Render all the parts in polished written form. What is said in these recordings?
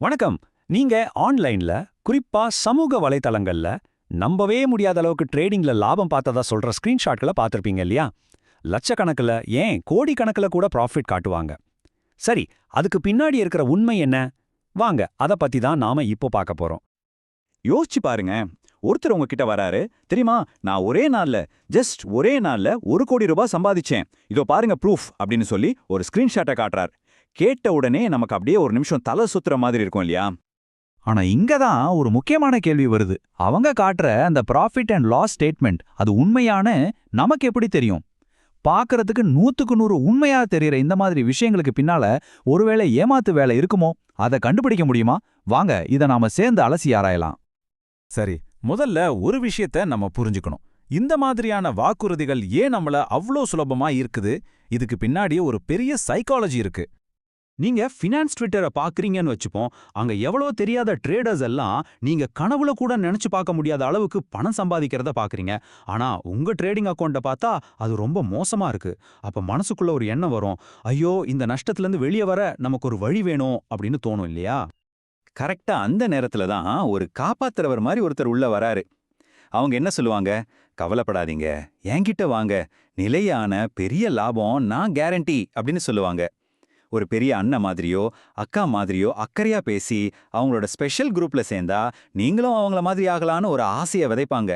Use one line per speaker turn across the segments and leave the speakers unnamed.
வணக்கம். நீங்க ஆன்லைன்ல, குறிப்பா சமூக வலைத்தளங்கள்ல நம்பவே முடியாத அளவுக்கு ட்ரேடிங்ல லாபம் பார்த்ததா சொல்ற ஸ்கிரீன்ஷாட்கள பார்த்திருப்பீங்க இல்லையா? லட்சக்கணக்குல, ஏன் கோடிக்கணக்குல கூட ப்ராஃபிட் காட்டுவாங்க. சரி, அதுக்கு பின்னாடி இருக்கிற உண்மை என்ன? வாங்க, அத பத்தி தான் நாம இப்போ பார்க்க போறோம்.
யோசிச்சு பாருங்க. ஒருத்தர் உங்ககிட்ட வராரு, தெரியுமா, நான் ஒரே நாள்ல 1 கோடி ரூபாய் சம்பாதிச்சேன், இதோ பாருங்க ப்ரூஃப் அப்படின்னு சொல்லி ஒரு ஸ்கிரீன்ஷாட்டை காட்டுறார். கேட்ட உடனே நமக்கு அப்படியே ஒரு நிமிஷம் தலை சுத்துற மாதிரி இருக்கும் இல்லையா?
ஆனா இங்க தான் ஒரு முக்கியமான கேள்வி வருது. அவங்க காட்டுற அந்த ப்ராஃபிட் அண்ட் லாஸ் ஸ்டேட்மெண்ட் அது உண்மையான நமக்கு எப்படி தெரியும்? பார்க்கறதுக்கு 100க்கு 100 உண்மையா தெரியற இந்த மாதிரி விஷயங்களுக்கு பின்னால ஒருவேளை ஏமாத்து வேலை இருக்குமோ? அதை கண்டுபிடிக்க முடியுமா? வாங்க, இதை நாம சேர்ந்து அலசி ஆராயலாம்.
சரி, முதல்ல ஒரு விஷயத்த நம்ம புரிஞ்சுக்கணும். இந்த மாதிரியான வாக்குறுதிகள் ஏன் நம்மள அவ்ளோ சுலபமா இருக்குது? இதுக்கு பின்னாடி ஒரு பெரிய சைக்காலஜி இருக்கு.
நீங்க ஃபினான்ஸ் ட்விட்டரை பாக்குறீங்கன்னு வச்சுப்போம். அங்க எவ்வளோ தெரியாத ட்ரேடர்ஸ் எல்லாம் நீங்க கனவுல கூட நினைச்சு பார்க்க முடியாத அளவுக்கு பணம் சம்பாதிக்கிறத பாக்குறீங்க. ஆனா உங்க ட்ரேடிங் அக்கௌண்ட்டை பார்த்தா அது ரொம்ப மோசமா இருக்கு. அப்ப மனசுக்குள்ள ஒரு எண்ணம் வரும், ஐயோ, இந்த நஷ்டத்துல இருந்து வெளியே வர நமக்கு ஒரு வழி வேணும் அப்படின்னு தோணும் இல்லையா? கரெக்டா அந்த நேரத்துல தான் ஒரு காப்பாத்துறவர் மாதிரி ஒருத்தர் உள்ள வராரு. அவங்க என்ன சொல்லுவாங்க? கவலைப்படாதீங்க, என்கிட்ட வாங்க, நிலையான பெரிய லாபம் நான் கேரண்டி அப்படின்னு சொல்லுவாங்க. ஒரு பெரிய அண்ணன் மாதிரியோ அக்கா மாதிரியோ அக்கறையா பேசி அவங்களோட ஸ்பெஷல் குரூப்ல சேர்ந்தா நீங்களும் அவங்கள மாதிரி ஆகலான்னு ஒரு ஆசையை விதைப்பாங்க.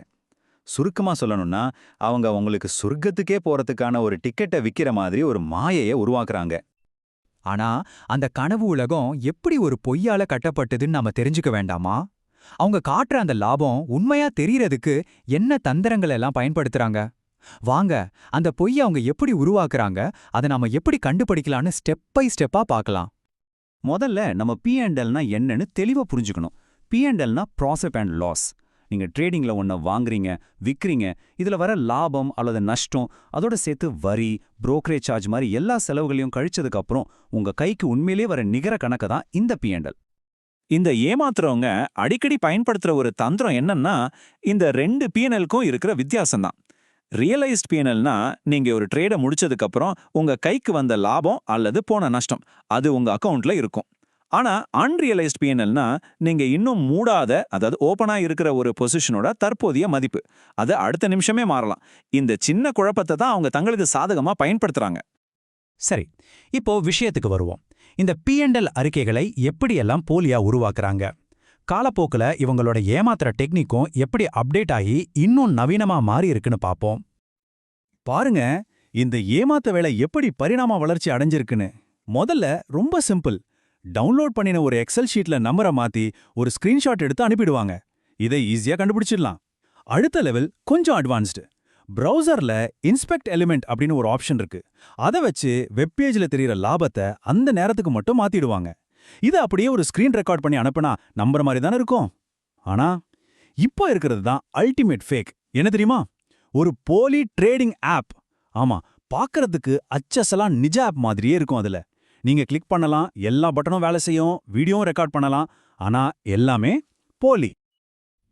சுருக்கமா சொல்லணும்னா, அவங்க உங்களுக்கு சொர்க்கத்துக்கே போறதுக்கான ஒரு டிக்கெட்டை விக்கிற மாதிரி ஒரு மாயையை உருவாக்குறாங்க.
ஆனா அந்த கனவு உலகம் எப்படி ஒரு பொய்யால கட்டப்பட்டதுன்னு நாம தெரிஞ்சுக்க வேண்டாமா? அவங்க காட்டுற அந்த லாபம் உண்மையா தெரியறதுக்கு என்ன தந்திரங்கள் எல்லாம் பயன்படுத்துறாங்க? வாங்க, அந்த பொய்யை அவங்க எப்படி உருவாக்குறாங்க, அதை நாம எப்படி கண்டுபிடிக்கலான்னு ஸ்டெப் பை ஸ்டெப்பா பார்க்கலாம்.
முதல்ல நம்ம P&Lனா என்னன்னு தெளிவா புரிஞ்சுக்கணும். P&Lனா ப்ராஃபிட் அண்ட் லாஸ். நீங்க ட்ரேடிங்ல ஒன்ன வாங்குறீங்க, விக்கிறீங்க, இதுல வர லாபம் அல்லது நஷ்டம், அதோட சேர்த்து வரி, புரோக்கரேஜ் சார்ஜ் மாதிரி எல்லா செலவுகளையும் கழிச்சதுக்கு அப்புறம் உங்க கைக்கு உண்மையிலேயே வர நிகர கணக்கு தான் இந்த P&L.
இந்த ஏமாத்துறவங்க அடிக்கடி பயன்படுத்துற ஒரு தந்திரம் என்னன்னா, இந்த 2 P&Lக்கும் இருக்கிற வித்தியாசம் தான். ரியலைஸ்ட் P&Lனா நீங்க ஒரு ட்ரேட முடிச்சதுக்கு அப்புறம் உங்க கைக்கு வந்த லாபம் அல்லது போன நஷ்டம் அது உங்க அக்கவுண்ட்ல இருக்கும். ஆனா அன்ரியலைஸ்ட் P&Lனா நீங்க இன்னும் மூடாத, அதாவது ஓபனா இருக்கிற ஒரு பொசிஷனோட தற்போதைய மதிப்பு, அது அடுத்த நிமிஷமே மாறலாம். இந்த சின்ன குழப்பத்தை தான் அவங்க தங்களுக்கு சாதகமா பயன்படுத்துறாங்க.
சரி, இப்போ விஷயத்துக்கு வருவோம். இந்த P&L அறிக்கைகளை எப்படியெல்லாம் போலியா உருவாக்குறாங்க? காலப்போக்குல இவங்களோட ஏமாத்துற டெக்னிக்கும் எப்படி அப்டேட் ஆகி இன்னும் நவீனமா மாறி இருக்குன்னு பாப்போம்.
பாருங்க, இந்த ஏமாத்த வேலை எப்படி பரிணாம வளர்ச்சி அடைஞ்சிருக்குன்னு. முதல்ல ரொம்ப சிம்பிள். டவுன்லோட் பண்ணின ஒரு எக்ஸல் ஷீட்ல நம்பரை மாத்தி ஒரு ஸ்கிரீன்ஷாட் எடுத்து அனுப்பிடுவாங்க. இதை ஈஸியா கண்டுபிடிச்சிடலாம். அடுத்த லெவல் கொஞ்சம் அட்வான்ஸ்டு. பிரவுசர்ல இன்ஸ்பெக்ட் எலிமெண்ட் அப்படின்னு ஒரு ஆப்ஷன் இருக்கு. அதை வச்சு வெப்பேஜ்ல தெரியிற லாபத்தை அந்த நேரத்துக்கு மட்டும் மாத்திடுவாங்க. இதை அப்படியே ஒரு ஸ்கிரீன் ரெக்கார்ட் பண்ணி அனுப்புனா நம்புற மாதிரி தானே இருக்கும். ஆனா இப்போ இருக்கிறது தான் அல்டிமேட் ஃபேக். என்ன தெரியுமா? ஒரு போலி ட்ரேடிங் ஆப். ஆமா, பார்க்கறதுக்கு அச்சசலாம் நிஜ ஆப் மாதிரியே இருக்கும். அதுல நீங்க கிளிக் பண்ணலாம், எல்லா பட்டனும் வேலை செய்யும், வீடியோவும் ரெக்கார்ட் பண்ணலாம். ஆனா எல்லாமே போலி.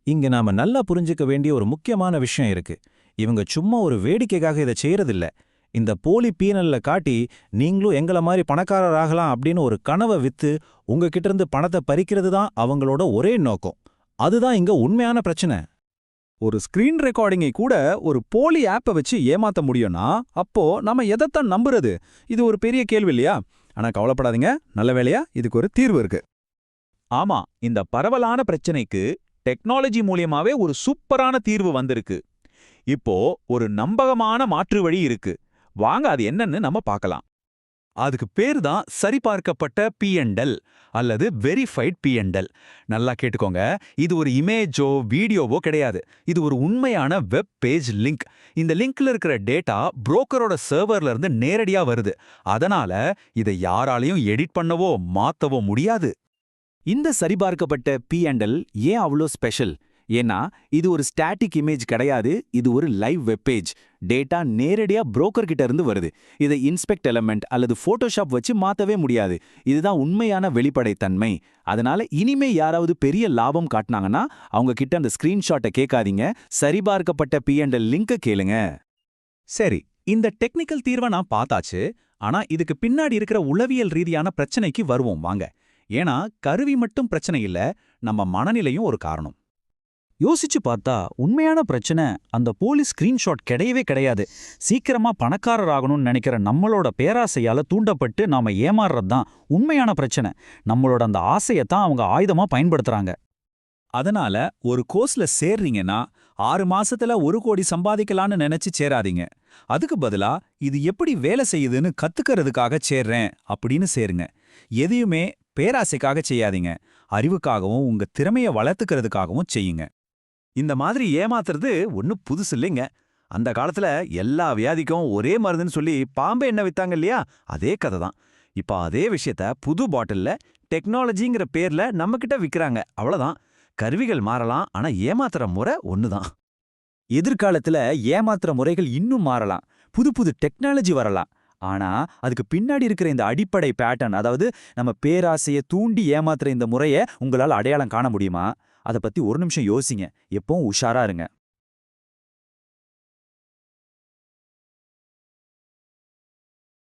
இங்க நாம நல்லா புரிஞ்சுக்க வேண்டிய ஒரு முக்கியமான விஷயம் இருக்கு. இவங்க சும்மா ஒரு வேடிக்கைக்காக இதை செய்யறதில்ல. இந்த போலி P&Lல காட்டி நீங்களும் எங்கள மாதிரி பணக்காரர் ஆகலாம் அப்படின்னு ஒரு கனவை வித்து உங்ககிட்ட இருந்து பணத்தை பறிக்கிறது தான் அவங்களோட ஒரே நோக்கம். அதுதான் இங்க உண்மையான பிரச்சனை.
ஒரு ஸ்கிரீன் ரெக்கார்டிங்கை கூட ஒரு போலி ஆப்பை வச்சு ஏமாத்த முடியும்னா அப்போ நாம எதைத்தான் நம்புறது? இது ஒரு பெரிய கேள்வி இல்லையா? ஆனா கவலைப்படாதீங்க, நல்ல வேளையா இதுக்கு ஒரு தீர்வு இருக்கு.
ஆமா, இந்த பரவலான பிரச்சனைக்கு டெக்னாலஜி மூலியமாவே ஒரு சூப்பரான தீர்வு வந்திருக்கு. இப்போ ஒரு நம்பகமான மாற்று வழி இருக்கு. வாங்க, அது என்னன்னு நம்ம பார்க்கலாம்.
அதுக்கு பேர் தான் சரிபார்க்கப்பட்ட P&L அல்லது வெரிஃபைட் P&L. நல்லா கேட்டுக்கோங்க, இது ஒரு இமேஜோ வீடியோவோ கிடையாது. இது ஒரு உண்மையான வெப் பேஜ் லிங்க். இந்த லிங்க்ல இருக்கிற டேட்டா புரோக்கரோட சர்வர்ல இருந்து நேரடியா வருது. அதனால இதை யாராலையும் எடிட் பண்ணவோ மாத்தவோ முடியாது.
இந்த சரிபார்க்கப்பட்ட P&L ஏன் அவ்வளோ ஸ்பெஷல்? ஏன்னா இது ஒரு ஸ்டாட்டிக் இமேஜ் கிடையாது, இது ஒரு லைவ் வெப்பேஜ். டேட்டா நேரடியா புரோக்கர் கிட்ட இருந்து வருது. இதை இன்ஸ்பெக்ட் எலிமெண்ட் அல்லது போட்டோஷாப் வச்சு மாத்தவே முடியாது. இதுதான் உண்மையான வெளிப்படைத்தன்மை. அதனால இனிமே யாராவது பெரிய லாபம் காட்டினாங்கன்னா அவங்க கிட்ட அந்த ஸ்கிரீன்ஷாட்டை கேட்காதீங்க, சரிபார்க்கப்பட்ட P&L லிங்கை கேளுங்க.
சரி, இந்த டெக்னிக்கல் தீர்வை நான் பார்த்தாச்சு. ஆனா இதுக்கு பின்னாடி இருக்கிற உளவியல் ரீதியான பிரச்சனைக்கு வருவோம் வாங்க.
ஏன்னா கருவி மட்டும் பிரச்சனை இல்ல, நம்ம மனநிலையும் ஒரு காரணம்.
யோசிச்சு பார்த்தா உண்மையான பிரச்சனை அந்த போலீஸ் ஸ்கிரீன்ஷாட் கிடையவே கிடையாது. சீக்கிரமா பணக்காரர் ஆகணும்னு நினைக்கிற நம்மளோட பேராசையால தூண்டப்பட்டு நாம ஏமாறுறது தான் உண்மையான பிரச்சனை. நம்மளோட அந்த ஆசையத்தான் அவங்க ஆயுதமா பயன்படுத்துறாங்க.
அதனால ஒரு கோர்ஸ்ல சேர்றீங்கன்னா 6 மாசத்துல 1 கோடி சம்பாதிக்கலான்னு நினைச்சு சேராதீங்க. அதுக்கு பதிலா இது எப்படி வேலை செய்யுதுன்னு கத்துக்கிறதுக்காக சேர்றேன் அப்படின்னு சேருங்க. எதையுமே பேராசைக்காக செய்யாதீங்க, அறிவுக்காகவும் உங்க திறமைய வளர்த்துக்கிறதுக்காகவும் செய்யுங்க. இந்த மாதிரி ஏமாத்துறது ஒன்னும் புதுசு இல்லைங்க. அந்த காலத்துல எல்லா வியாதிக்கும் ஒரே மருந்துன்னு சொல்லி பாம்பு எண்ணெய் வித்தாங்க இல்லையா, அதே கதை தான். இப்ப அதே விஷயத்த புது பாட்டில்ல டெக்னாலஜிங்கிற பேர்ல நம்மகிட்ட விக்கிறாங்க, அவ்வளவுதான். கருவிகள் மாறலாம், ஆனா ஏமாத்துற முறை ஒண்ணுதான். எதிர்காலத்துல ஏமாத்துற முறைகள் இன்னும் மாறலாம், புது புது டெக்னாலஜி வரலாம். ஆனா அதுக்கு பின்னாடி இருக்கிற இந்த அடிப்படை பேட்டர்ன், அதாவது நம்ம பேராசையை தூண்டி ஏமாத்துற இந்த முறைய உங்களால அடையாளம் காண முடியுமா? அதை பத்தி ஒரு நிமிஷம் யோசிங்க. எப்பவும் உஷாரா இருங்க.